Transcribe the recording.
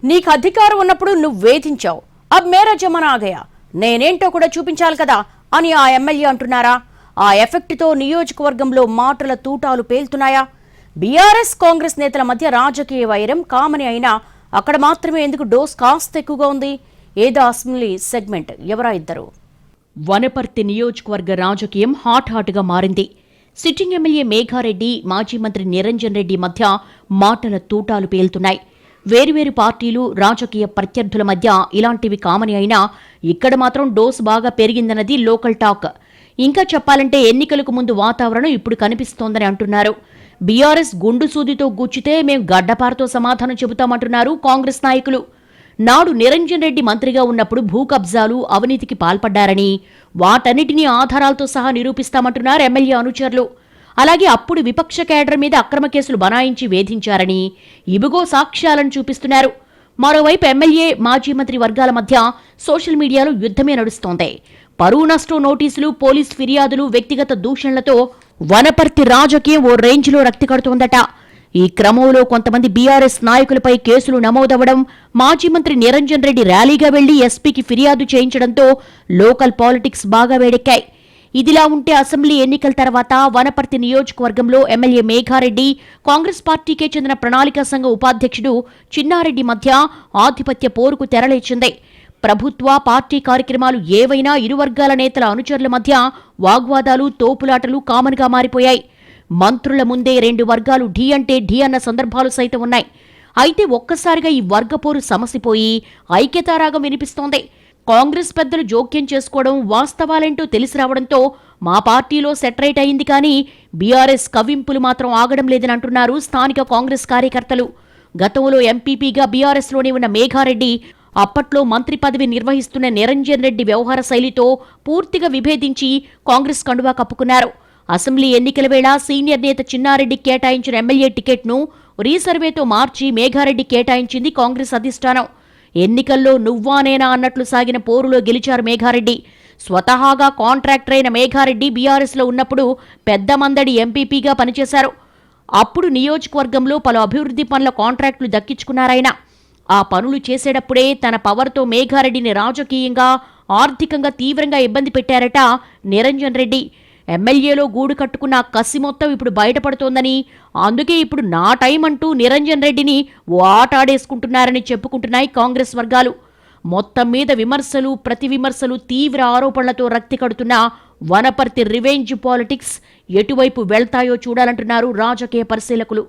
నీకు అధికారం ఉన్నప్పుడు నువ్వు వేధించావు, అబ్ మేరా జమానా ఆ గయా, నేనేంటో కూడా చూపించాలి కదా అని ఆ ఎమ్మెల్యే అంటున్నారా? ఆ ఎఫెక్ట్తో నియోజకవర్గంలో మాటల తూటాలు పేలుతున్నాయా? బీఆర్ఎస్ కాంగ్రెస్ నేతల మధ్య రాజకీయ వైరం కామని అయినా అక్కడ మాత్రమే ఎందుకు డోస్ కాస్త ఎక్కువగా ఉంది? ఏదో అసెంబ్లీ సెగ్మెంట్ ఎవరా ఇద్దరు? వనపర్తి నియోజకవర్గ రాజకీయం హాట్గా మారింది. సిట్టింగ్ ఎమ్మెల్యే మేఘారెడ్డి, మాజీ మంత్రి నిరంజన్ రెడ్డి మధ్య మాటల తూటాలు పేలుతున్నాయి. వేరువేరు పార్టీలు, రాజకీయ ప్రత్యర్థుల మధ్య ఇలాంటివి కామని అయినా ఇక్కడ మాత్రం డోస్ బాగా పెరిగిందన్నది లోకల్ టాక్. ఇంకా చెప్పాలంటే ఎన్నికలకు ముందు వాతావరణం ఇప్పుడు కనిపిస్తోందని అంటున్నారు. బీఆర్ఎస్ గుండు సూదితో గుచ్చితే మేం గడ్డపారతో సమాధానం చెబుతామంటున్నారు కాంగ్రెస్ నాయకులు. నాడు నిరంజన్ రెడ్డి మంత్రిగా ఉన్నప్పుడు భూ కబ్జాలు, అవినీతికి పాల్పడ్డారని, వాటన్నిటినీ ఆధారాలతో సహా నిరూపిస్తామంటున్నారు ఎమ్మెల్యే అనుచరులు. అలాగే అప్పుడు విపక్ష కేడర్ మీద అక్రమ కేసులు బనాయించి వేధించారని ఇవిగో సాక్ష్యాలను చూపిస్తున్నారు. మరోవైపు ఎమ్మెల్యే, మాజీ మంత్రి వర్గాల మధ్య సోషల్ మీడియాలో యుద్ధమే నడుస్తోంది. పరువు నష్టం నోటీసులు, పోలీస్ ఫిర్యాదులు, వ్యక్తిగత దూషణలతో వనపర్తి రాజకీయం ఓ రేంజ్లో రక్తి కడుతోందట. ఈ క్రమంలో కొంతమంది బీఆర్ఎస్ నాయకులపై కేసులు నమోదవడం, మాజీ మంత్రి నిరంజన్ రెడ్డి ర్యాలీగా వెళ్లి ఎస్పీకి ఫిర్యాదు చేయించడంతో లోకల్ పాలిటిక్స్ బాగా వేడెక్కాయి. ఇదిలా ఉంటే అసెంబ్లీ ఎన్నికల తర్వాత వనపర్తి నియోజకవర్గంలో ఎమ్మెల్యే మేఘారెడ్డి, కాంగ్రెస్ పార్టీకే చెందిన ప్రణాళికా సంఘ ఉపాధ్యక్షుడు చిన్నారెడ్డి మధ్య ఆధిపత్య పోరుకు తెరలేచింది. ప్రభుత్వ, పార్టీ కార్యక్రమాలు ఏవైనా ఇరు వర్గాల నేతల అనుచరుల మధ్య వాగ్వాదాలు, తోపులాటలు కామన్గా మారిపోయాయి. మంత్రుల ముందే రెండు వర్గాలు ఢీ అంటే ఢీ అన్న సందర్భాలు సైతం ఉన్నాయి. అయితే ఒక్కసారిగా ఈ వర్గపోరు సమసిపోయి ఐక్యతారాగం వినిపిస్తోంది. కాంగ్రెస్ పెద్దలు జోక్యం చేసుకోవడం, వాస్తవాలేంటో తెలిసి రావడంతో మా పార్టీలో సెటరేట్ అయింది, కానీ బీఆర్ఎస్ కవ్వింపులు మాత్రం ఆగడం లేదని అంటున్నారు స్థానిక కాంగ్రెస్ కార్యకర్తలు. గతంలో ఎంపీపీగా బీఆర్ఎస్లోనే ఉన్న మేఘారెడ్డి అప్పట్లో మంత్రి పదవి నిర్వహిస్తున్న నిరంజన్ రెడ్డి వ్యవహార శైలితో పూర్తిగా విభేదించి కాంగ్రెస్ కండువా కప్పుకున్నారు. అసెంబ్లీ ఎన్నికల వేళ సీనియర్ నేత చిన్నారెడ్డి కేటాయించిన ఎమ్మెల్యే టికెట్ను రీసర్వేతో మార్చి మేఘారెడ్డి కేటాయించింది కాంగ్రెస్ అధిష్టానం. ఎన్నికల్లో నువ్వా నేనా అన్నట్లు సాగిన పోరులో గెలిచారు మేఘారెడ్డి. స్వతహాగా కాంట్రాక్టర్ అయిన మేఘారెడ్డి బీఆర్ఎస్లో ఉన్నప్పుడు పెద్ద మందడి ఎంపీపీగా పనిచేశారు. అప్పుడు నియోజకవర్గంలో పలు అభివృద్ధి పనుల కాంట్రాక్టులు దక్కించుకున్నారాయన. ఆ పనులు చేసేటప్పుడే తన పవర్తో మేఘారెడ్డిని రాజకీయంగా, ఆర్థికంగా తీవ్రంగా ఇబ్బంది పెట్టారట నిరంజన్ రెడ్డి. ఎమ్మెల్యేలో గూడు కట్టుకున్న కసి మొత్తం ఇప్పుడు బయటపడుతోందని, అందుకే ఇప్పుడు నా టైం అంటూ నిరంజన్ రెడ్డిని ఓ ఆట ఆడేసుకుంటున్నారని చెప్పుకుంటున్నాయి కాంగ్రెస్ వర్గాలు. మొత్తం మీద విమర్శలు, ప్రతి విమర్శలు, తీవ్ర ఆరోపణలతో రక్తి కడుతున్న వనపర్తి రివెంజ్ పాలిటిక్స్ ఎటువైపు వెళ్తాయో చూడాలంటున్నారు రాజకీయ పరిశీలకులు.